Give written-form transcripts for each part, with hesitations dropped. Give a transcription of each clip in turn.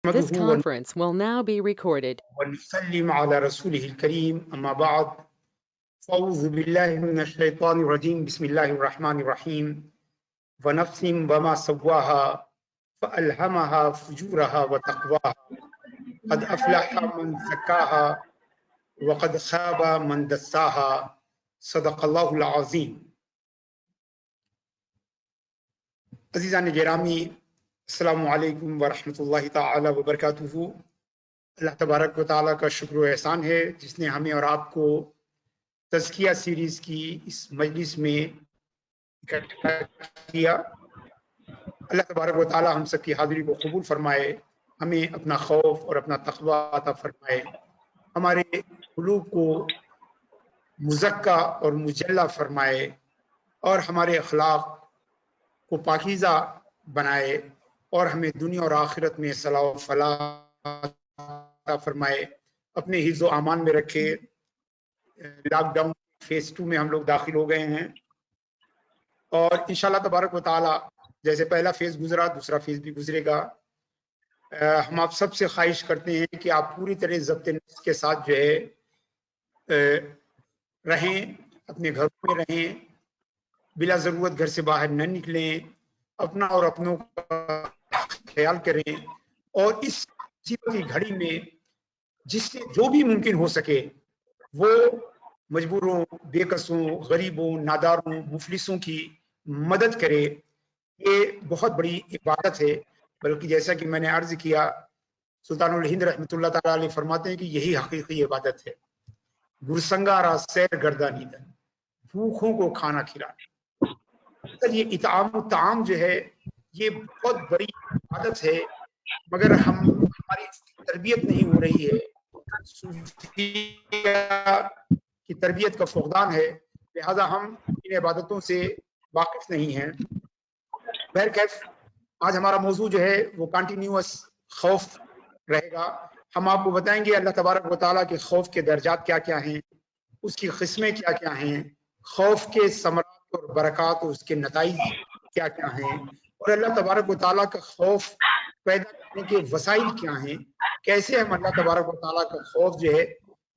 This نحمده conference will now be recorded. ونسلم على رسوله الكريم أما بعد فأعوذ بالله من الشيطان الرجيم بسم الله الرحمن الرحيم ونفس وما سواها فألهمها فجورها وتقواها قد أفلح من زكاها وقد خاب من دساها صدق الله العظيم. عزیزان گرامی، السلام علیکم ورحمۃ اللہ تعالی وبرکاتہ۔ اللہ تبارک و تعالیٰ کا شکر و احسان ہے جس نے ہمیں اور آپ کو تزکیہ سیریز کی اس مجلس میں اکٹھا کیا۔ اللہ تبارک و تعالیٰ ہم سب کی حاضری کو قبول فرمائے، ہمیں اپنا خوف اور اپنا تقویٰ عطا فرمائے، ہمارے قلوب کو مزکہ اور مجلہ فرمائے اور ہمارے اخلاق کو پاکیزہ بنائے اور ہمیں دنیا اور آخرت میں صلاح و فلاح عطا فرمائے، اپنے حفظ و امان میں رکھے۔ لاک ڈاؤن فیز 2 میں ہم لوگ داخل ہو گئے ہیں اور انشاءاللہ تبارک و تعالی جیسے پہلا فیز گزرا دوسرا فیز بھی گزرے گا۔ ہم آپ سب سے خواہش کرتے ہیں کہ آپ پوری طرح ضبط نفس کے ساتھ جو ہے رہیں، اپنے گھروں میں رہیں، بلا ضرورت گھر سے باہر نہ نکلیں، اپنا اور اپنوں کا خیال کریں اور اس مصیبت کی گھڑی میں جس سے جو بھی ممکن ہو سکے وہ مجبوروں، بے کسوں، غریبوں، ناداروں، مفلسوں کی مدد کرے۔ یہ بہت بڑی عبادت ہے، بلکہ جیسا کہ میں نے عرض کیا، سلطان الہند رحمۃ اللہ تعالیٰ علیہ فرماتے ہیں کہ یہی حقیقی عبادت ہے۔ گرسنگارا سیر گردانی دن، بھوکھوں کو کھانا کھلانا۔ یہ اطعام و طعام جو ہے یہ بہت بڑی عبادت ہے، مگر ہماری اس کی تربیت نہیں ہو رہی ہے، صوفیہ کی تربیت کا فقدان ہے، لہذا ہم ان عبادتوں سے واقف نہیں ہیں۔ بہرکیف آج ہمارا موضوع جو ہے وہ کنٹینیوس خوف رہے گا۔ ہم آپ کو بتائیں گے اللہ تبارک و تعالیٰ کے خوف کے درجات کیا کیا ہیں، اس کی قسمیں کیا کیا ہیں، خوف کے ثمرات اور برکات اور اس کے نتائج کیا کیا ہیں، اور اللہ تبارک و تعالیٰ کا خوف پیدا کرنے کے وسائل کیا ہیں، کیسے ہم اللہ تبارک و تعالیٰ کا خوف جو ہے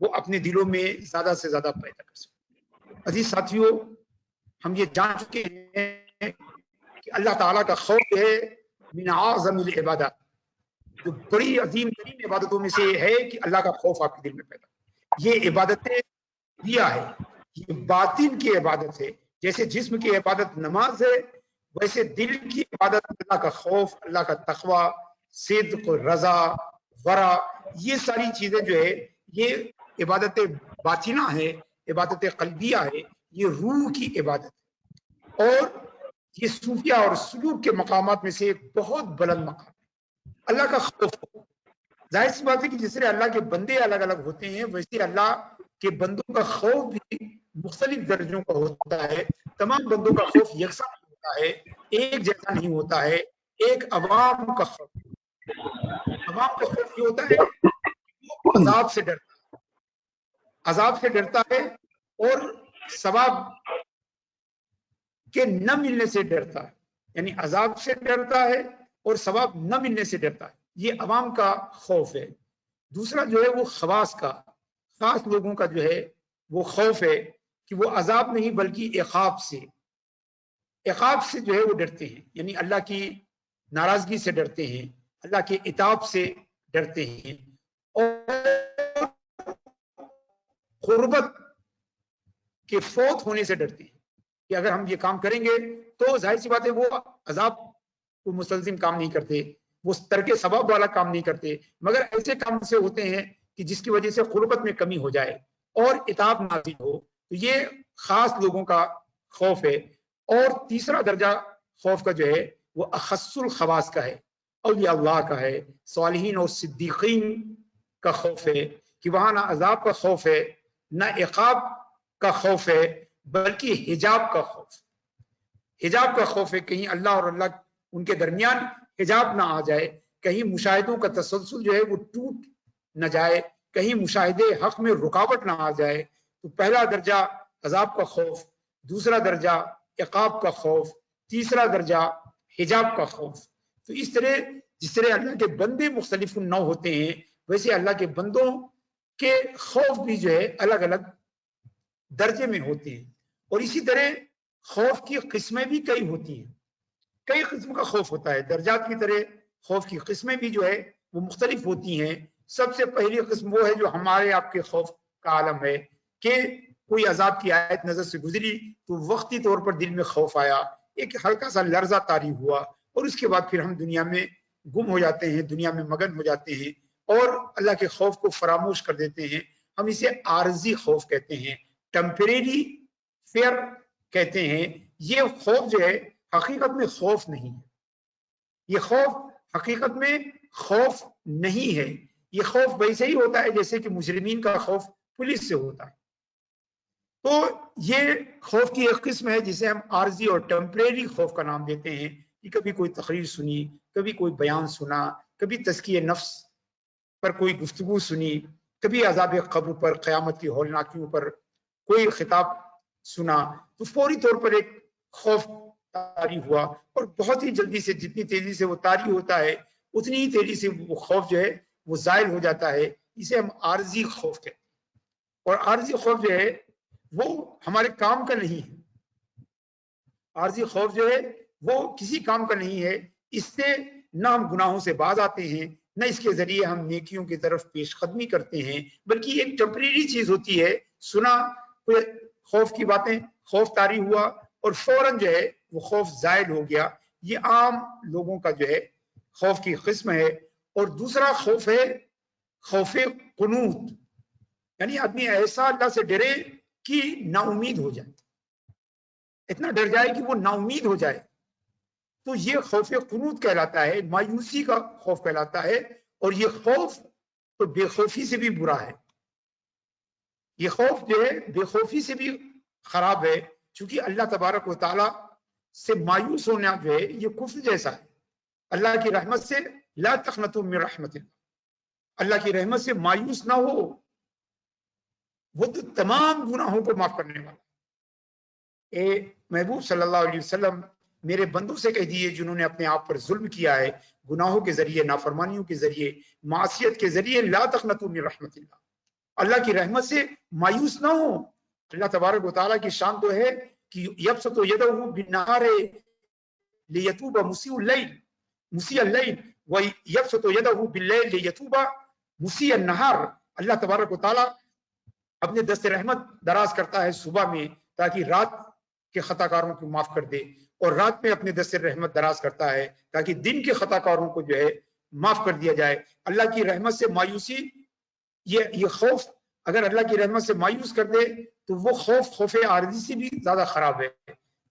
وہ اپنے دلوں میں زیادہ سے زیادہ پیدا کر سکیں۔ عزیز ساتھیوں، ہم یہ جان چکے ہیں کہ اللہ تعالیٰ کا خوف جو ہے من اعظم العبادات، جو بڑی عظیم ترین عبادتوں میں سے ہے کہ اللہ کا خوف آپ کے دل میں پیدا۔ یہ عبادتیں دیا ہے، یہ باطن کی عبادت ہے۔ جیسے جسم کی عبادت نماز ہے، ویسے دل کی عبادت اللہ کا خوف، اللہ کا تقوی، صدق، رضا، ورع، یہ ساری چیزیں جو ہے یہ عبادت باطنہ ہے، عبادت قلبیہ ہے، یہ روح کی عبادت ہے اور یہ صوفیہ اور سلوک کے مقامات میں سے ایک بہت بلند مقام ہے۔ اللہ کا خوف، ظاہر سی بات ہے کہ جس طرح اللہ کے بندے الگ الگ ہوتے ہیں ویسے اللہ کے بندوں کا خوف بھی مختلف درجوں کا ہوتا ہے۔ تمام بندوں کا خوف یکساں نہیں ہوتا ہے، ایک جیسا نہیں ہوتا ہے۔ ایک عوام کا خوف، عوام کا خوف یہ ہوتا ہے وہ عذاب سے ڈرتا ہے، عذاب سے ڈرتا ہے اور ثواب کے نہ ملنے سے ڈرتا ہے، یعنی عذاب سے ڈرتا ہے اور ثواب نہ ملنے سے ڈرتا ہے، یہ عوام کا خوف ہے۔ دوسرا جو ہے وہ خواص کا، خاص لوگوں کا جو ہے وہ خوف ہے کہ وہ عذاب نہیں بلکہ عقاب سے، عقاب سے جو ہے وہ ڈرتے ہیں، یعنی اللہ کی ناراضگی سے ڈرتے ہیں، اللہ کے عتاب سے ڈرتے ہیں اور قربت کے فوت ہونے سے ڈرتے ہیں کہ اگر ہم یہ کام کریں گے تو ظاہر سی بات ہے وہ عذاب کو مستلزم کام نہیں کرتے، وہ ترک ثواب والا کام نہیں کرتے، مگر ایسے کام سے ہوتے ہیں کہ جس کی وجہ سے قربت میں کمی ہو جائے اور عتاب نازل ہو، تو یہ خاص لوگوں کا خوف ہے۔ اور تیسرا درجہ خوف کا جو ہے وہ اخص الخواص کا ہے، اولیاء اللہ کا ہے، صالحین اور صدیقین کا خوف ہے کہ وہاں نہ عذاب کا خوف ہے نہ عقاب کا خوف ہے بلکہ حجاب کا خوف، حجاب کا خوف ہے، کہیں اللہ اور اللہ ان کے درمیان حجاب نہ آ جائے، کہیں مشاہدوں کا تسلسل جو ہے وہ ٹوٹ نہ جائے، کہیں مشاہدے حق میں رکاوٹ نہ آ جائے۔ تو پہلا درجہ عذاب کا خوف، دوسرا درجہ عقاب کا خوف، تیسرا درجہ حجاب کا خوف۔ تو اس طرح جس طرح اللہ کے بندے مختلف نوع ہوتے ہیں ویسے اللہ کے بندوں کے خوف بھی جو ہے الگ الگ درجے میں ہوتے ہیں، اور اسی طرح خوف کی قسمیں بھی کئی ہوتی ہیں، کئی قسم کا خوف ہوتا ہے، درجات کی طرح خوف کی قسمیں بھی جو ہے وہ مختلف ہوتی ہیں۔ سب سے پہلی قسم وہ ہے جو ہمارے آپ کے خوف کا عالم ہے کہ کوئی عذاب کی آیت نظر سے گزری تو وقتی طور پر دل میں خوف آیا، ایک ہلکا سا لرزہ طاری ہوا، اور اس کے بعد پھر ہم دنیا میں گم ہو جاتے ہیں، دنیا میں مگن ہو جاتے ہیں اور اللہ کے خوف کو فراموش کر دیتے ہیں۔ ہم اسے عارضی خوف کہتے ہیں، ٹیمپریری فیئر کہتے ہیں۔ یہ خوف جو ہے حقیقت میں خوف نہیں ہے، یہ خوف حقیقت میں خوف نہیں ہے، یہ خوف ویسے ہی ہوتا ہے جیسے کہ مجرمین کا خوف پولیس سے ہوتا ہے۔ تو یہ خوف کی ایک قسم ہے جسے ہم عارضی اور ٹیمپریری خوف کا نام دیتے ہیں، کہ کبھی کوئی تقریر سنی، کبھی کوئی بیان سنا، کبھی تزکیہ نفس پر کوئی گفتگو سنی، کبھی عذاب قبر پر، قیامت کی ہولناکیوں پر کوئی خطاب سنا، تو فوری طور پر ایک خوف طاری ہوا، اور بہت ہی جلدی سے، جتنی تیزی سے وہ طاری ہوتا ہے اتنی ہی تیزی سے وہ خوف جو ہے وہ زائل ہو جاتا ہے۔ اسے ہم عارضی خوف کہتے ہیں، اور عارضی خوف جو ہے وہ ہمارے کام کا نہیں ہے، عارضی خوف جو ہے وہ کسی کام کا نہیں ہے، اس سے نہ ہم گناہوں سے باز آتے ہیں، نہ اس کے ذریعے ہم نیکیوں کی طرف پیش قدمی کرتے ہیں، بلکہ یہ ایک ٹیمپریری چیز ہوتی ہے۔ سنا کوئی خوف کی باتیں، خوف طاری ہوا اور فوراً جو ہے وہ خوف زائل ہو گیا، یہ عام لوگوں کا جو ہے خوف کی قسم ہے۔ اور دوسرا خوف ہے خوف قنوط، یعنی آدمی ایسا اللہ سے ڈرے کہ نا امید ہو جائے، اتنا ڈر جائے کہ وہ نا امید ہو جائے، تو یہ خوف قنوط کہلاتا ہے، مایوسی کا خوف کہلاتا ہے۔ اور یہ خوف تو بے خوفی سے بھی برا ہے، یہ خوف جو ہے بے خوفی سے بھی خراب ہے، چونکہ اللہ تبارک و تعالی سے مایوس ہونا جو ہے یہ کفر جیسا ہے۔ اللہ کی رحمت سے لا تقنطوا من رحمت اللہ، اللہ کی رحمت سے مایوس نہ ہو، وہ تو تمام گناہوں کو معاف کرنے والا۔ اے محبوب صلی اللہ علیہ وسلم، میرے بندوں سے کہہ دیے جنہوں نے اپنے آپ پر ظلم کیا ہے، گناہوں کے ذریعے، نافرمانیوں کے ذریعے، معصیت کے ذریعے، لا تقنطوا من رحمت اللہ، اللہ کی رحمت سے مایوس نہ ہو۔ اللہ تبارک و تعالیٰ کی شان تو ہے کہ یبسط یدہ بالنہار لیتوب مسیء اللیل ویبسط یدہ باللیل لیتوب مسیء النہار۔ اللہ تبارک و تعالیٰ اپنے دست رحمت دراز کرتا ہے صبح میں تاکہ رات کے خطا کاروں کو معاف کر دے، اور رات میں اپنے دست رحمت دراز کرتا ہے تاکہ دن کے خطا کاروں کو جو ہے معاف کر دیا جائے۔ اللہ کی رحمت سے مایوسی، یہ خوف اگر اللہ کی رحمت سے مایوس کر دے تو وہ خوف عارضی سے بھی زیادہ خراب ہے۔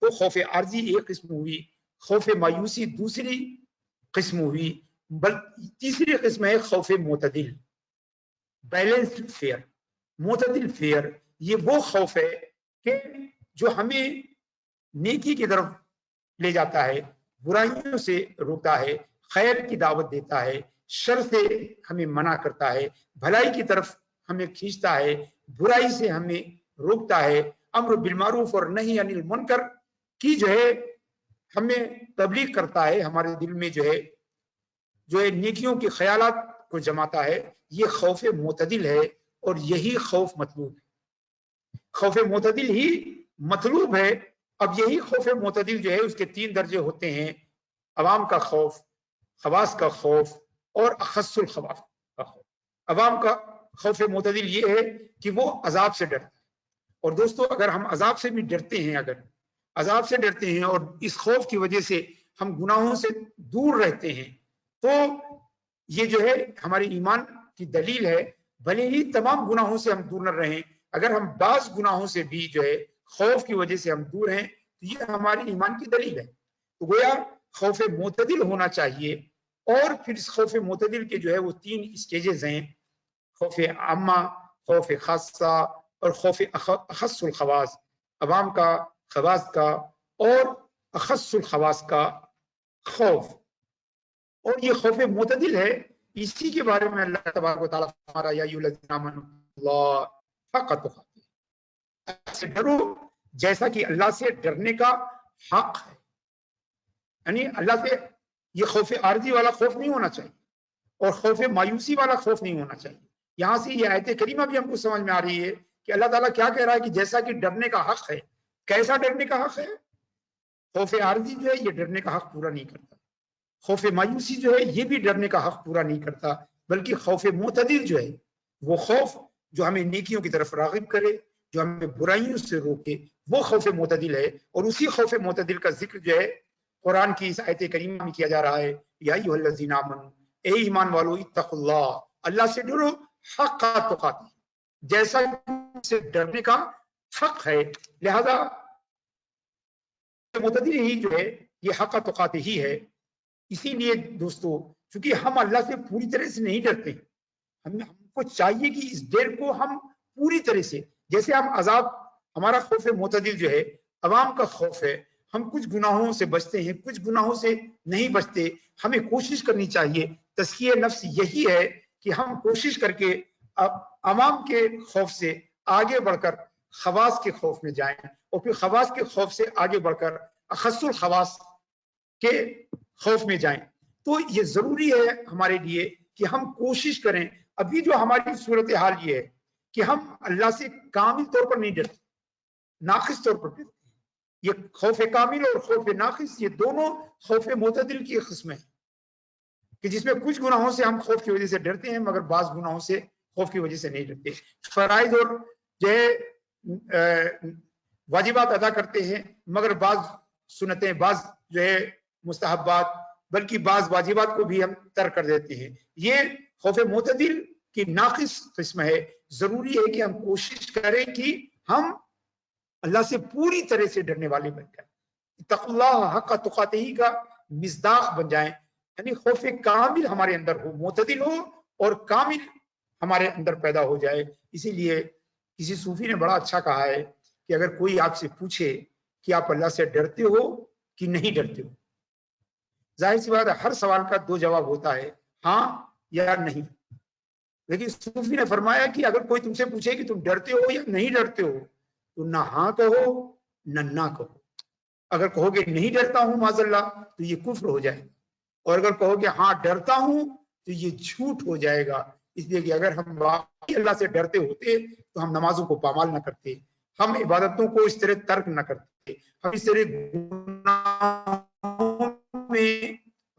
تو خوف عارضی ایک قسم ہوئی، خوف مایوسی دوسری قسم ہوئی، تیسری قسم ہے خوف معتدل، بیلنسڈ فیئر، معتدل فیئر۔ یہ وہ خوف ہے کہ جو ہمیں نیکی کی طرف لے جاتا ہے، برائیوں سے روکتا ہے، خیر کی دعوت دیتا ہے، شر سے ہمیں منع کرتا ہے، بھلائی کی طرف ہمیں کھینچتا ہے، برائی سے ہمیں روکتا ہے، امر بالمعروف اور نہی عن المنکر کی جو ہے ہمیں تبلیغ کرتا ہے، ہمارے دل میں جو ہے نیکیوں کے خیالات کو جماتا ہے۔ یہ خوف معتدل ہے، اور یہی خوف مطلوب ہے، خوف معتدل ہی مطلوب ہے۔ اب یہی خوف معتدل جو ہے اس کے 3 درجے ہوتے ہیں، عوام کا خوف، خواص کا خوف اور اخص الخواص کا خوف۔ عوام کا خوف معتدل یہ ہے کہ وہ عذاب سے ڈرتا ہے، اور دوستو اگر ہم عذاب سے بھی ڈرتے ہیں، اگر عذاب سے ڈرتے ہیں اور اس خوف کی وجہ سے ہم گناہوں سے دور رہتے ہیں، تو یہ جو ہے ہمارے ایمان کی دلیل ہے۔ بھلے ہی تمام گناہوں سے ہم دور نہ رہیں، اگر ہم بعض گناہوں سے بھی جو ہے خوف کی وجہ سے ہم دور ہیں تو یہ ہماری ایمان کی دلیل ہے۔ تو گویا خوف معتدل ہونا چاہیے، اور پھر اس خوف معتدل کے جو ہے وہ 3 اسٹیجز ہیں، خوف عامہ، خوف خاصہ اور خوف اخص الخواص، عوام کا، خواص کا اور اخص الخواص کا خوف۔ اور یہ خوف معتدل ہے، اسی کے بارے میں اللہ تبارک و تعالیٰ فرما رہا ہے، یا ایھا الذین آمنوا اللہ حق تقاته، سے ڈرو جیسا کہ اللہ سے ڈرنے کا حق ہے، یعنی اللہ سے یہ خوف عارضی والا خوف نہیں ہونا چاہیے اور خوف مایوسی والا خوف نہیں ہونا چاہیے. یہاں سے یہ آیت کریمہ بھی ہم کو سمجھ میں آ رہی ہے کہ اللہ تعالیٰ کیا کہہ رہا ہے کہ جیسا کہ ڈرنے کا حق ہے. کیسا ڈرنے کا حق ہے؟ خوف عارضی جو ہے یہ ڈرنے کا حق پورا نہیں کرتا. خوف مایوسی جو ہے یہ بھی ڈرنے کا حق پورا نہیں کرتا، بلکہ خوف معتدل جو ہے وہ خوف جو ہمیں نیکیوں کی طرف راغب کرے، جو ہمیں برائیوں سے روکے، وہ خوف معتدل ہے. اور اسی خوف معتدل کا ذکر جو ہے قرآن کی اس آیت کریمہ میں کیا جا رہا ہے. یا ایھا الذین آمنوا، اے ایمان والو، اتقوا اللہ، اللہ سے ڈرو، حق تقاتی، جیسا سے ڈرنے کا حق ہے. لہذا معتدل ہی جو ہے یہ حق تقاتی ہی ہے. اسی لیے دوستو، چونکہ ہم اللہ سے پوری طرح سے نہیں ڈرتے، ہم کو چاہیے کہ اس ڈر کو ہم پوری طرح سے، جیسے ہم عذاب، ہمارا خوف معتدل جو ہے عوام کا خوف ہے، ہم کچھ گناہوں سے بچتے ہیں، کچھ گناہوں سے نہیں بچتے. ہمیں کوشش کرنی چاہیے. تزکیہ نفس یہی ہے کہ ہم کوشش کر کے عوام کے خوف سے آگے بڑھ کر خواص کے خوف میں جائیں، اور پھر خواص کے خوف سے آگے بڑھ کر اخص الخواص کے خوف میں جائیں. تو یہ ضروری ہے ہمارے لیے کہ ہم کوشش کریں. ابھی جو ہماری صورتحال یہ ہے کہ ہم اللہ سے کامل طور پر نہیں ڈرتے، ناقص طور پر ڈرتے ہیں. یہ خوف کامل اور خوف ناقص، یہ دونوں خوف معتدل کی قسم ہے کہ جس میں کچھ گناہوں سے ہم خوف کی وجہ سے ڈرتے ہیں، مگر بعض گناہوں سے خوف کی وجہ سے نہیں ڈرتے. فرائض اور جو ہے واجبات ادا کرتے ہیں، مگر بعض سنتیں، بعض جو ہے مستحبات، بلکہ بعض واجبات کو بھی ہم ترک کر دیتے ہیں. یہ خوف معتدل کی ناقص قسم ہے. ضروری ہے کہ ہم کوشش کریں کہ ہم اللہ سے پوری طرح سے ڈرنے والے بن جائیں، اتقوا اللہ حق تقاتہ کا مصداق بن جائیں. یعنی خوف کامل ہمارے اندر ہو، معتدل ہو اور کامل ہمارے اندر پیدا ہو جائے. اسی لیے کسی صوفی نے بڑا اچھا کہا ہے کہ اگر کوئی آپ سے پوچھے کہ آپ اللہ سے ڈرتے ہو کہ نہیں ڈرتے ہو، ظاہر سی بات ہے ہر سوال کا دو جواب ہوتا ہے، ہاں یا نہیں. لیکن صوفی نے فرمایا کہ اگر کوئی تم سے پوچھے کہ تم ڈرتے ہو یا نہیں ڈرتے ہو، تو نہ ہاں کہو نہ کہو. اگر کہو گے نہیں ڈرتا ہوں معاذ اللہ، تو یہ کفر ہو جائے گا، اور اگر کہو گے ہاں ڈرتا ہوں، تو یہ جھوٹ ہو جائے گا. اس لیے کہ اگر ہم واقعی اللہ سے ڈرتے ہوتے تو ہم نمازوں کو پامال نہ کرتے، ہم عبادتوں کو اس طرح ترک نہ کرتے، ہم اس طرح گناہوں میں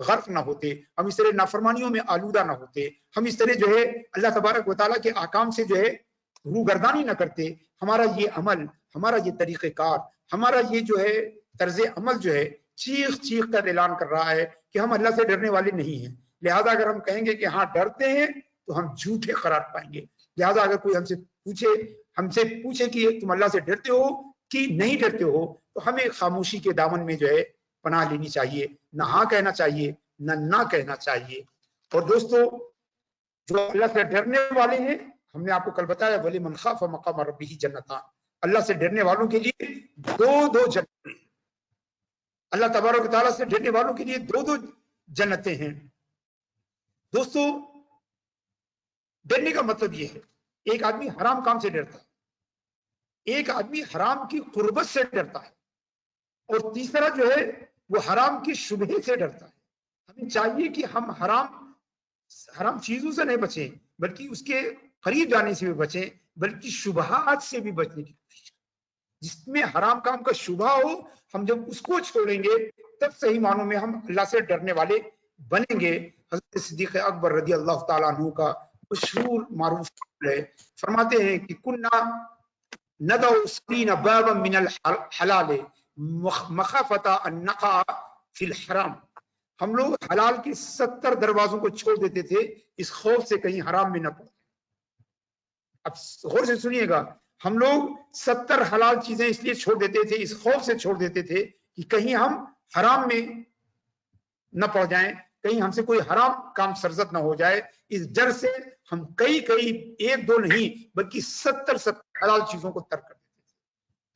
غرق نہ ہوتے، ہم اس طرح نافرمانیوں میں آلودہ نہ ہوتے، ہم اس طرح جو ہے اللہ تبارک و تعالیٰ کے احکام سے جو ہے روگردانی نہ کرتے. ہمارا یہ عمل، ہمارا یہ طریقہ کار، ہمارا یہ جو ہے طرز عمل جو ہے چیخ کر اعلان کر رہا ہے کہ ہم اللہ سے ڈرنے والے نہیں ہیں. لہذا اگر ہم کہیں گے کہ ہاں ڈرتے ہیں تو ہم جھوٹے قرار پائیں گے. لہذا اگر کوئی ہم سے پوچھے کہ تم اللہ سے ڈرتے ہو کہ نہیں ڈرتے ہو، تو ہمیں خاموشی کے دامن میں جو ہے پناہ لینی چاہیے، نہ ہاں کہنا چاہیے نہ کہنا چاہیے. اور دوستو، جو اللہ سے ڈرنے والے ہیں، ہم نے آپ کو کل بتایا وَلِمَنْ خَافَ مَقَامَ رَبِّهِ جَنَّتَانِ، اللہ سے ڈرنے والوں کے لیے دو جنتیں، اللہ تبارک و تعالیٰ سے ڈرنے والوں کے لیے دو جنتیں ہیں. دوستو، ڈرنے کا مطلب یہ ہے، ایک آدمی حرام کام سے ڈرتا ہے، ایک آدمی حرام کی قربت سے ڈرتا ہے، اور تیسرا جو ہے وہ حرام کی شبہے سے ڈرتا ہے. ہمیں چاہیے کہ ہم حرام چیزوں سے نہیں بچیں، بلکہ اس کے قریب جانے سے بھی بچیں، بلکہ شبہات سے بھی بچنے کی کوشش کریں. جس میں حرام کام کا شبہ ہو، ہم جب اس کو چھوڑیں گے تب صحیح معنوں میں ہم اللہ سے ڈرنے والے بنیں گے. حضرت صدیق اکبر رضی اللہ تعالیٰ عنہ کا مشہور معروف ہے، فرماتے ہیں کہ کننا ندعو 70 بابا من الحلال مخافۃ ان نقع فی الحرام. ہم لوگ حلال کے 70 دروازوں کو چھوڑ دیتے تھے اس خوف سے کہیں حرام میں نہ پڑے. اب غور سے سنیے گا، ہم لوگ 70 حلال چیزیں اس لیے چھوڑ دیتے تھے، اس خوف سے چھوڑ دیتے تھے کہ کہیں ہم حرام میں نہ پڑ جائیں، کہیں ہم سے کوئی حرام کام سرزد نہ ہو جائے. اس ڈر سے ہم کئی ایک دو نہیں بلکہ 70 حلال چیزوں کو ترک کر دیتے تھے.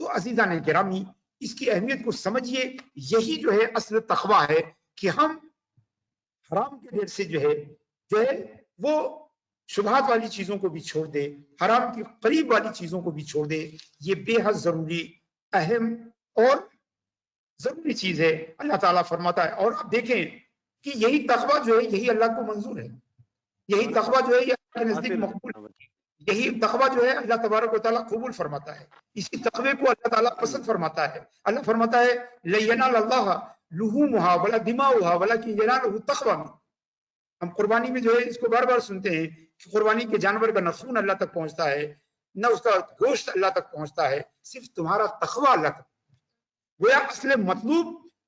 تو عزیزان گرامی، اس کی اہمیت کو سمجھیے. یہی جو ہے اصل تقویٰ ہے کہ ہم حرام کے ڈر سے جو ہے وہ شبہات والی چیزوں کو بھی چھوڑ دے، حرام کی قریب والی چیزوں کو بھی چھوڑ دے. یہ بے حد ضروری، اہم اور ضروری چیز ہے. اللہ تعالیٰ فرماتا ہے، اور آپ دیکھیں کہ یہی تقوی جو ہے یہی اللہ کو منظور ہے، یہی تقوی جو ہے یہ اللہ کے نزدیک مقبول ہے، یہی تقوی جو ہے اللہ تبارک و تعالیٰ قبول فرماتا ہے، اسی تقوی کو اللہ تعالیٰ پسند فرماتا ہے۔ اللہ فرماتا ہے لَن يَنَالَ اللَّهَ لُحُومُهَا وَلَا دِمَاؤُهَا وَلَكِنْ يَنَالُهُ التَّقْوَى مِنكُم۔ ہم قربانی میں جو ہے اس کو بار بار سنتے ہیں کہ قربانی کے جانور کا نہ خون اللہ تک پہنچتا ہے نہ اس کا گوشت اللہ تک پہنچتا ہے، صرف تمہارا تقوی اللہ تک۔ گویا اصل مطلوب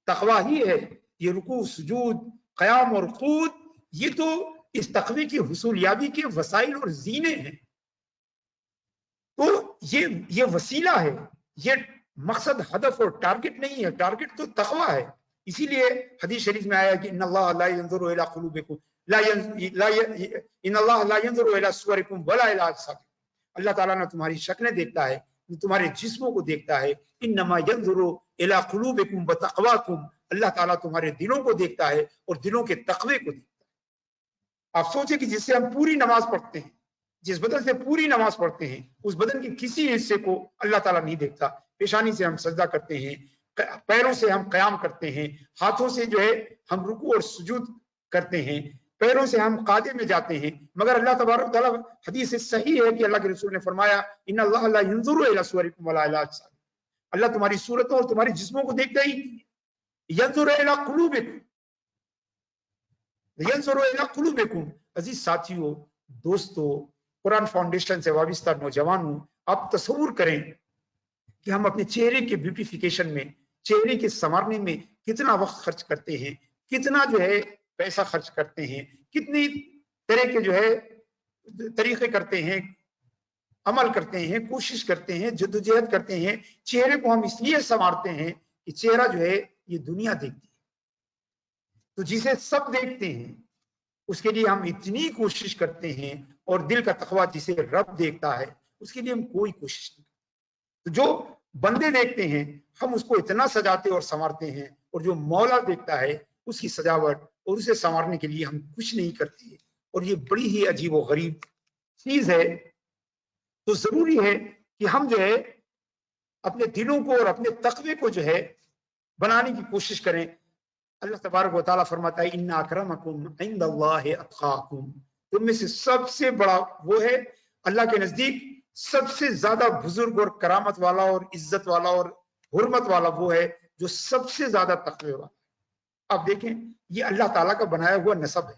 تقوی ہی ہے۔ یہ رکوع، سجود، قیام اور قعود یہ تو اس تقوی کی حصول یابی کے وسائل اور زینے ہیں، تو یہ وسیلہ ہے، یہ مقصد، ہدف اور ٹارگٹ نہیں ہے، ٹارگٹ تو تقوی ہے۔ اسی لیے حدیث شریف میں آیا کہ ان اللہ لا ينظر الى قلوبكم ان اللہ لا ينظر الى صوركم ولا الى اجسادكم، اللہ تعالیٰ نہ تمہاری شکلیں دیکھتا ہے نہ تمہارے جسموں کو دیکھتا ہے، انما ينظر الى قلوبكم وتقواكم، اللہ تعالیٰ تمہارے دلوں کو دیکھتا ہے اور دلوں کے تقوی کو دیکھتا ہے۔ آپ سوچیں کہ جس سے ہم پوری نماز پڑھتے ہیں، جس بدن سے پوری نماز پڑھتے ہیں، اس بدن کے کسی حصے کو اللہ تعالیٰ نہیں دیکھتا۔ پیشانی سے ہم سجدہ کرتے ہیں، پیروں سے ہم قیام کرتے ہیں، ہاتھوں سے جو ہے ہم رکوع اور سجود کرتے ہیں، پیروں سے ہم قاعدے میں جاتے ہیں، مگر اللہ تبارک تعالیٰ، حدیث صحیح ہے کہ اللہ کے رسول نے فرمایا ان اللہ لا ينظر الى صوركم ولا الى اجسادكم، اللہ تمہاری صورتوں اور تمہاری جسموں کو دیکھتا ہی نہیں، ينظر الى قلوبكم، ينظر الى قلوبكم۔ عزیز ساتھیوں، دوستو، قرآن فاؤنڈیشن سے وابستہ نوجوانوں، آپ تصور کریں کہ ہم اپنے چہرے کے بیوٹیفیکیشن میں، چہرے کے سنوارنے میں کتنا وقت خرچ کرتے ہیں، کتنا جو ہے پیسہ خرچ کرتے ہیں، کتنی طرح کے جو ہے طریقے کرتے ہیں، عمل کرتے ہیں، کوشش کرتے ہیں، جدوجہد کرتے ہیں۔ چہرے کو ہم اس لیے سنوارتے ہیں کہ چہرہ جو ہے یہ دنیا دیکھتی ہے، تو جسے سب دیکھتے ہیں اس کے لیے ہم اتنی کوشش کرتے ہیں، اور دل کا تقویٰ جسے رب دیکھتا ہے اس کے لیے ہم کوئی کوشش نہیں کرتے۔ تو جو بندے دیکھتے ہیں ہم اس کو اتنا سجاتے اور سنوارتے ہیں، اور جو مولا دیکھتا ہے اس کی سجاوٹ اور اسے سنوارنے کے لیے ہم کچھ نہیں کرتے، اور یہ بڑی ہی عجیب و غریب چیز ہے۔ تو ضروری ہے کہ ہم جو ہے اپنے دلوں کو اور اپنے تقوی کو جو ہے بنانے کی کوشش کریں۔ اللہ تبارک و تعالیٰ فرماتا ہے ان اکرمکم عند اللہ اتقاکم، تم میں سے سب سے بڑا وہ ہے اللہ کے نزدیک، سب سے زیادہ بزرگ اور کرامت والا اور عزت والا اور حرمت والا وہ ہے جو سب سے زیادہ تقوی والا ہے۔ اب دیکھیں یہ اللہ تعالیٰ کا بنایا ہوا نسب ہے،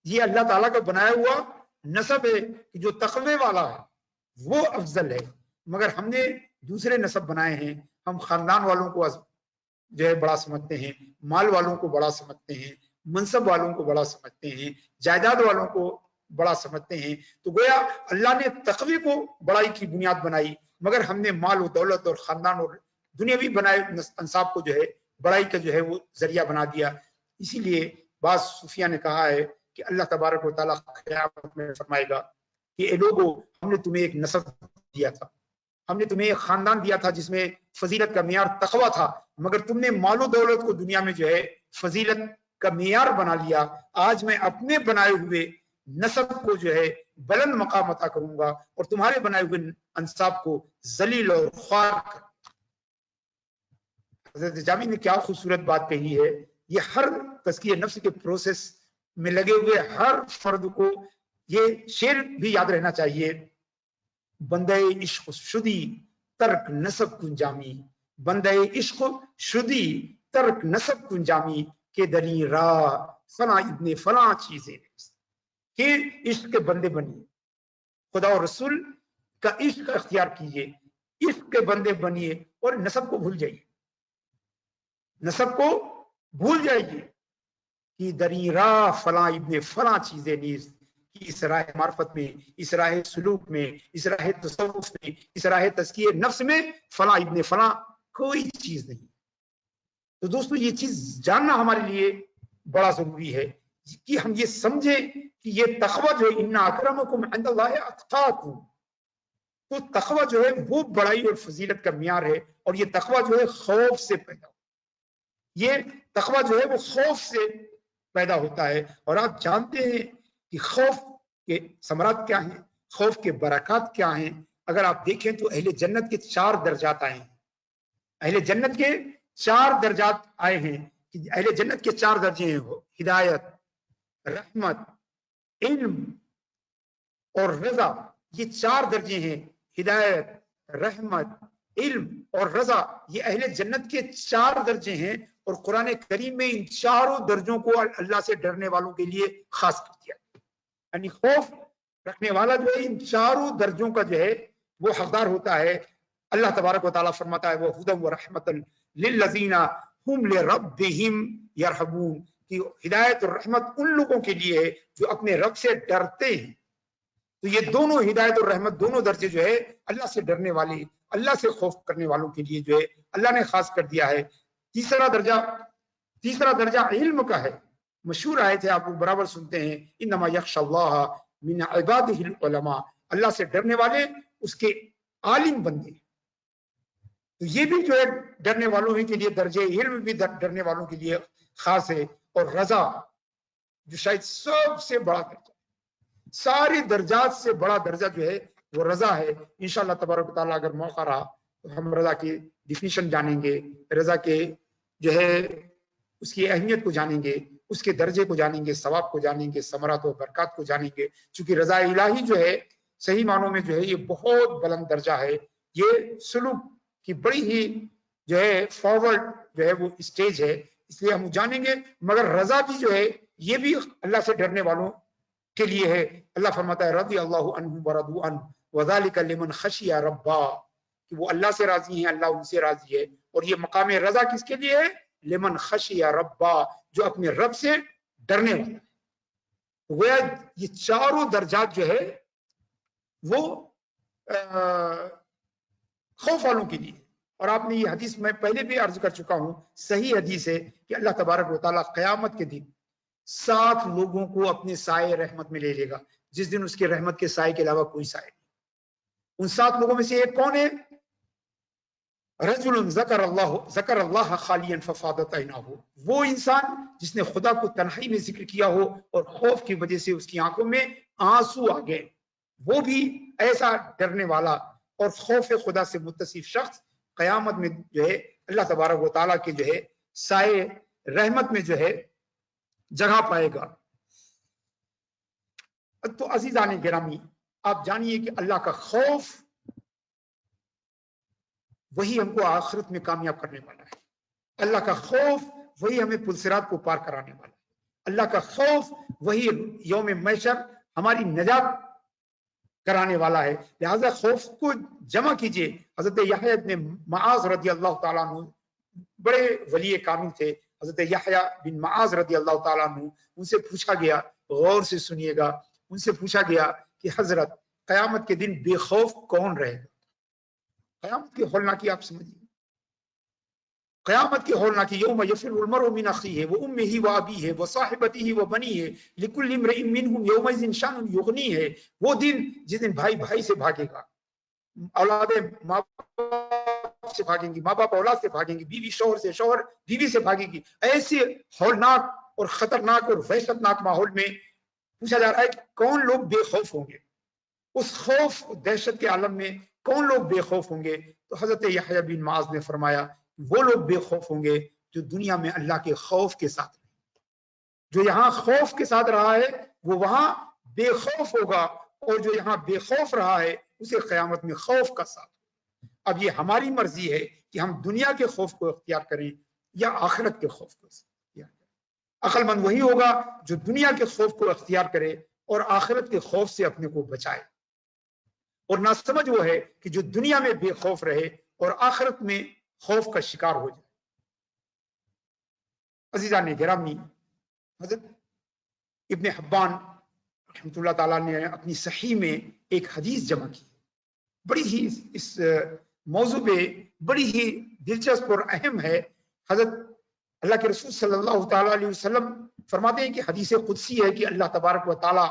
یہ اللہ تعالیٰ کا بنایا ہوا نسب ہے کہ جو تقوی والا ہے وہ افضل ہے، مگر ہم نے دوسرے نسب بنائے ہیں۔ ہم خاندان والوں کو جو ہے بڑا سمجھتے ہیں، مال والوں کو بڑا سمجھتے ہیں، منصب والوں کو بڑا سمجھتے ہیں، جائیداد والوں کو بڑا سمجھتے ہیں۔ تو گویا اللہ نے تقوی کو بڑائی کی بنیاد بنائی، مگر ہم نے مال و دولت اور خاندان اور دنیاوی بنائے انصاب کو جو ہے بڑائی کا جو ہے وہ ذریعہ بنا دیا۔ اسی لیے بعض صوفیہ نے کہا ہے کہ اللہ تبارک و تعالیٰ قیامت میں فرمائے گا کہ اے لوگو، ہم نے تمہیں ایک نسب دیا تھا، ہم نے تمہیں ایک خاندان دیا تھا جس میں فضیلت کا معیار تقوی تھا، مگر تم نے مال و دولت کو دنیا میں جو ہے فضیلت کا معیار بنا لیا۔ آج میں اپنے بنائے ہوئے نسب کو جو ہے بلند مقام عطا کروں گا، اور تمہارے بنائے ہوئے انصاب کو ذلیل اور خوار کر۔ حضرت جامی نے کیا خوبصورت بات کہی ہے، یہ ہر تزکیہ نفس کے پروسیس میں لگے ہوئے ہر فرد کو یہ شعر بھی یاد رہنا چاہیے، بندے عشق شدی ترک نسب کنجامی، بندے عشق شدی ترک نسب کنجامی کے دلی راہ فلاں ابن فلاں چیزیں، کہ عشق کے بندے بنیے، خدا اور رسول کا عشق اختیار کیجیے، عشق کے بندے بنیے، اور نسب کو بھول جائیے، نسب کو بھول جائیے کہ دری راہ فلاں ابن فلاں چیزیں نیز، کہ اس راہ معرفت میں، اس راہ سلوک میں، اس راہ تصوف میں، اس راہ تزکیہ نفس میں فلاں ابن فلاں کوئی چیز نہیں۔ تو دوستو یہ چیز جاننا ہمارے لیے بڑا ضروری ہے کہ ہم یہ سمجھیں کہ یہ تقوی جو ہے ان اکرمکم عند اللہ اتقاکم، تو تقوی جو ہے وہ بڑائی اور فضیلت کا معیار ہے، اور یہ تقوی جو ہے خوف سے پیدا ہوتا ہے، یہ تقوی جو ہے وہ خوف سے پیدا ہوتا ہے۔ اور آپ جانتے ہیں کہ خوف کے ثمرات کیا ہیں، خوف کے برکات کیا ہیں۔ اگر آپ دیکھیں تو اہل جنت کے 4 درجات آئے ہیں، اہل جنت کے 4 درجات آئے ہیں کہ اہل جنت کے 4 درجے ہیں، وہ ہدایت، رحمت، علم اور رضا. یہ 4 درجے ہیں، ہدایت، رحمت، علم اور رضا. یہ اہل جنت کے 4 درجے ہیں، اور قرآن کریم میں ان 4 درجوں کو اللہ سے ڈرنے والوں کے لیے خاص کر دیا. یعنی خوف رکھنے والا جو ہے ان 4 درجوں کا جو ہے وہ حقدار ہوتا ہے. اللہ تبارک و تعالیٰ فرماتا ہے وہ ہدی و رحمت للذین ہم لربہم یرہبون، کہ ہدایت اور رحمت ان لوگوں کے لیے ہے جو اپنے رب سے ڈرتے ہیں. تو یہ دونوں ہدایت اور رحمت دونوں درجے جو ہے اللہ سے ڈرنے والے، اللہ سے خوف کرنے والوں کے لیے جو ہے اللہ نے خاص کر دیا ہے. تیسرا درجہ علم کا ہے. مشہور آیت ہے، آپ لوگ برابر سنتے ہیں، انما یخشی اللہ من عبادہ العلماء، اللہ سے ڈرنے والے اس کے عالم بندے. تو یہ بھی جو ہے ڈرنے والوں کے لیے درجے علم بھی ڈرنے والوں کے لیے خاص ہے. اور رضا جو شاید سب سے بڑا درجہ، سارے درجات سے بڑا درجہ جو ہے وہ رضا ہے. انشاءاللہ تبارک و تعالیٰ اگر موقع رہا تو ہم رضا کی ڈیفینیشن جانیں گے، رضا کے جو ہے اس کی اہمیت کو جانیں گے، اس کے درجے کو جانیں گے، ثواب کو جانیں گے، ثمرات و برکات کو جانیں گے. چونکہ رضا الہی جو ہے صحیح معنوں میں جو ہے یہ بہت بلند درجہ ہے. یہ سلوک کی بڑی ہی جو ہے فارورڈ جو ہے وہ اسٹیج ہے، اس لیے ہم جانیں گے. مگر رضا بھی جو ہے یہ بھی اللہ سے ڈرنے والوں کے لیے ہے. اللہ فرماتا ہے رضی اللہ عنہم ورضوا عنہ وذالک لمن خشی ربا، کہ وہ اللہ سے راضی ہیں، اللہ ان سے راضی ہے. اور یہ مقام رضا کس کے لیے ہے؟ لمن خشی ربا، جو اپنے رب سے ڈرنے والا. گویا یہ 4 درجات جو ہے وہ خوف والوں کے لیے. اور آپ نے یہ حدیث میں پہلے بھی عرض کر چکا ہوں، صحیح حدیث ہے کہ اللہ تبارک و تعالیٰ قیامت کے دن 7 لوگوں کو اپنے سائے رحمت میں لے لے گا، جس دن اس کے رحمت کے سائے کے علاوہ کوئی سائے نہیں. ان 7 لوگوں میں سے ایک کون ہے؟ رجل ذکر اللہ خالیا ففاضت عیناہ، وہ انسان جس نے خدا کو تنہائی میں ذکر کیا ہو اور خوف کی وجہ سے اس کی آنکھوں میں آنسو آ گئے. وہ بھی ایسا ڈرنے والا اور خوف خدا سے متصف شخص قیامت میں جو ہے اللہ تبارک و تعالیٰ کے جو ہے سائے رحمت میں جو ہے جگہ پائے گا. تو عزیزان گرامی، آپ جانیے کہ اللہ کا خوف وہی ہم کو آخرت میں کامیاب کرنے والا ہے. اللہ کا خوف وہی ہمیں پلسرات کو پار کرانے والا ہے. اللہ کا خوف وہی یوم محشر ہماری نجات کرانے والا ہے. لہذا خوف کو جمع کیجئے. حضرت یحییٰ بن معاذ رضی اللہ تعالیٰ عنہ بڑے ولی کامل تھے. حضرت یحییٰ بن معاذ رضی اللہ تعالیٰ عنہ، ان سے پوچھا گیا، غور سے سنیے گا، ان سے پوچھا گیا کہ حضرت قیامت کے دن بے خوف کون رہے گا؟ قیامت کی ہولناکی آپ سمجھیے. قیامت کی ہولناکی، یوم یفر المرء من اخیہ وامہ وابیہ وصاحبتہ وبنیہ لکل امرئ منہم یومئذ شأن یغنیہ. وہ دن جس دن بھائی بھائی سے بھاگے گا، اولادیں ماں باپ سے بھاگیں گی، ماں باپ اولاد سے بھاگیں گی، بیوی شوہر سے، شوہر بیوی سے بھاگے گی. ایسے ہولناک اور خطرناک اور وحشتناک ماحول میں پوچھا جا رہا ہے کہ کون لوگ بے خوف ہوں گے؟ اس خوف دہشت کے عالم میں کون لوگ بے خوف ہوں گے؟ تو حضرت یحییٰ بن معاذ نے فرمایا وہ لوگ بے خوف ہوں گے جو دنیا میں اللہ کے خوف کے ساتھ رہے. جو یہاں خوف کے ساتھ رہا ہے وہ وہاں بے خوف ہوگا، اور جو یہاں بے خوف رہا ہے اسے قیامت میں خوف کا ساتھ. اب یہ ہماری مرضی ہے کہ ہم دنیا کے خوف کو اختیار کریں یا آخرت کے خوف کو اختیار کریں. عقل مند وہی ہوگا جو دنیا کے خوف کو اختیار کرے اور آخرت کے خوف سے اپنے کو بچائے. اور ناسمجھ وہ ہے کہ جو دنیا میں بے خوف رہے اور آخرت میں خوف کا شکار ہو جائے. عزیزان گرامی، حضرت ابن حبان رحمۃ اللہ تعالیٰ نے اپنی صحیح میں ایک حدیث جمع کی، بڑی ہی اس موضوع پہ بڑی ہی دلچسپ اور اہم ہے. حضرت اللہ کے رسول صلی اللہ تعالیٰ علیہ وسلم فرماتے ہیں کہ حدیث قدسی ہے کہ اللہ تبارک و تعالیٰ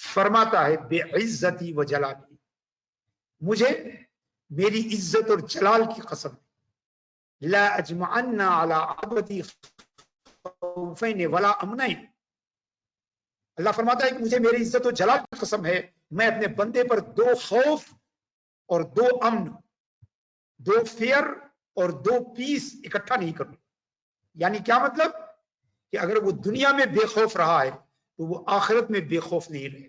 فرماتا ہے بے عزتی و جلالی، مجھے میری عزت اور جلال کی قسم، لا اجمعن علی عبدی خوفین ولا امنین. اللہ فرماتا ہے کہ مجھے میری عزت و جلال کی قسم ہے، میں اپنے بندے پر 2 خوف اور 2 امن، 2 فیئر اور 2 پیس اکٹھا نہیں کروں. یعنی کیا مطلب؟ کہ اگر وہ دنیا میں بے خوف رہا ہے تو وہ آخرت میں بے خوف نہیں رہے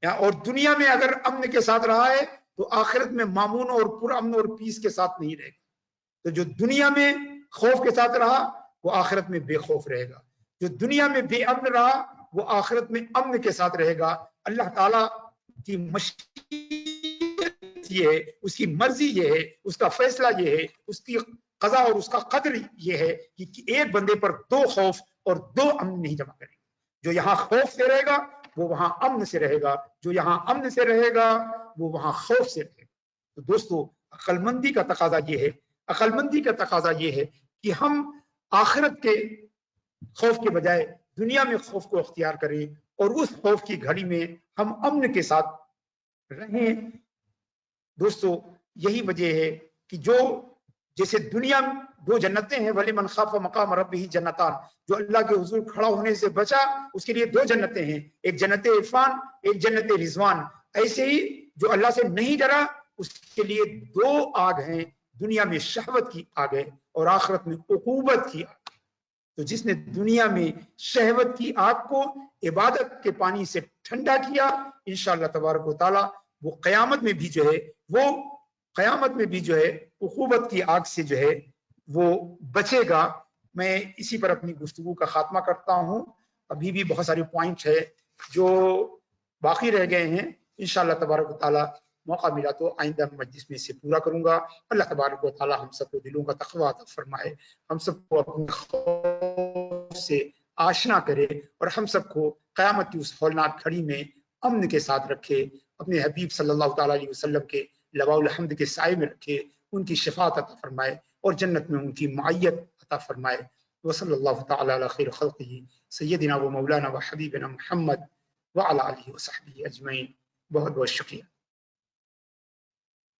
گا، اور دنیا میں اگر امن کے ساتھ رہا ہے تو آخرت میں مامون اور پرامن اور پیس کے ساتھ نہیں رہے گا۔ تو جو دنیا میں خوف کے ساتھ رہا وہ آخرت میں بے خوف رہے گا، جو دنیا میں بے امن رہا وہ آخرت میں امن کے ساتھ رہے گا۔ اللہ تعالیٰ کی مشیت یہ ہے، اس کی مرضی یہ ہے، اس کا فیصلہ یہ ہے، اس کی قضا اور اس کا قدر یہ ہے کہ ایک بندے پر دو خوف اور دو امن نہیں جمع کریں گے۔ جو یہاں خوف سے رہے گا وہ وہاں امن سے رہے گا، جو یہاں امن سے رہے گا وہ وہاں خوف سے رہے گا۔ تو دوستو، عقل مندی کا تقاضا یہ ہے، عقل مندی کا تقاضا یہ ہے کہ ہم آخرت کے خوف کے بجائے دنیا میں خوف کو اختیار کریں اور اس خوف کی گھڑی میں ہم امن کے ساتھ رہیں۔ دوستو، یہی وجہ ہے کہ جو جیسے دنیا میں دو جنتیں ہیں، وَلِمَنْ خَافَ مَقَامَ رَبِّهِ جنتان، جو اللہ کے حضور کھڑا ہونے سے بچا اس کے لیے دو جنتیں ہیں، ایک جنت عرفان، ایک جنت رضوان۔ ایسے ہی جو اللہ سے نہیں ڈرا اس کے لیے دو آگ ہیں، دنیا میں شہوت کی آگ ہے اور آخرت میں عقوبت کی آگ۔ تو جس نے دنیا میں شہوت کی آگ کو عبادت کے پانی سے ٹھنڈا کیا، انشاءاللہ تبارک و تعالی وہ قیامت میں بھی جو ہے عقوبت کی آگ سے جو ہے وہ بچے گا۔ میں اسی پر اپنی گفتگو کا خاتمہ کرتا ہوں۔ ابھی بھی بہت سارے پوائنٹ ہے جو باقی رہ گئے ہیں، انشاءاللہ تبارک و تعالی موقع ملا تو آئندہ مجلس میں اسے پورا کروں گا۔ اللہ تبارک و تعالی ہم سب کو دلوں کا تقویٰ عطا فرمائے، ہم سب کو اپنے خوف سے آشنا کرے اور ہم سب کو قیامت کی اس ہولناک گھڑی میں امن کے ساتھ رکھے، اپنے حبیب صلی اللہ تعالی علیہ وسلم کے لواء الحمد کے سائے میں رکھے، ان کی شفاعت عطا فرمائے اور جنت میں ان کی معیت عطا فرمائے۔ وصلی اللہ تعالی علی خیر خلقہ سیدنا و مولانا و حبیبنا محمد وعلی آلہ و صحبہ اجمعین۔ بہت بہت شکریہ۔